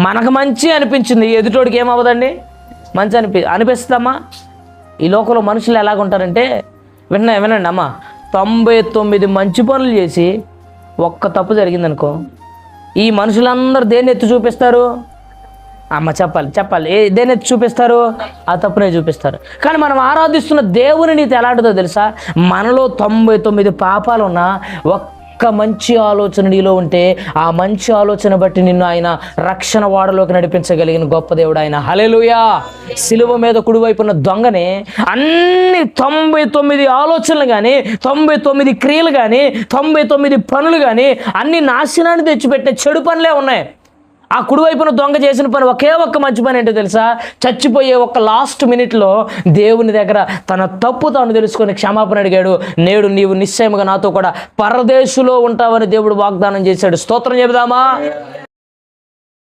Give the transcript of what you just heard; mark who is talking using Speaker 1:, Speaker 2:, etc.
Speaker 1: మనకు మంచి అనిపించింది, ఎదుటోడికి ఏమవ్వదండి, మంచి అనిపిస్తామా? ఈ లోకంలో మనుషులు ఎలాగుంటారంటే, వినండి అమ్మ, 99 మంచి పనులు చేసి ఒక్క తప్పు జరిగిందనుకో, ఈ మనుషులందరూ దేన్ని ఎత్తి చూపిస్తారు? అమ్మ చెప్పాలి దేన్ని ఎత్తి చూపిస్తారు? ఆ తప్పునే చూపిస్తారు. కానీ మనం ఆరాధిస్తున్న దేవుని నీతి ఎలాంటిదో తెలుసా? మనలో 99 పాపాలు ఉన్నా ఒక్క మంచి ఆలోచన నీలో ఉంటే, ఆ మంచి ఆలోచన బట్టి నిన్ను ఆయన రక్షణ వాడలోకి నడిపించగలిగిన గొప్ప దేవుడు ఆయన. హల్లెలూయా. సిలువ మీద కుడివైపున్న దొంగని అన్ని 99 ఆలోచనలు కానీ, 99 క్రియలు కానీ, 99 పనులు కానీ అన్ని నాశనాన్ని తెచ్చిపెట్టిన చెడు పనులే ఉన్నాయి. ఆ కుడివైపున దొంగ చేసిన పని ఒకే ఒక్క మంచి పని ఏంటో తెలుసా? చచ్చిపోయే ఒక లాస్ట్ మినిట్లో దేవుని దగ్గర తన తప్పు తాను తెలుసుకొని క్షమాపణ అడిగాడు. నేడు నీవు నిశ్చయముగా నాతో కూడా పరదేశులో ఉంటావని దేవుడు వాగ్దానం చేశాడు. స్తోత్రం చెబుదామా?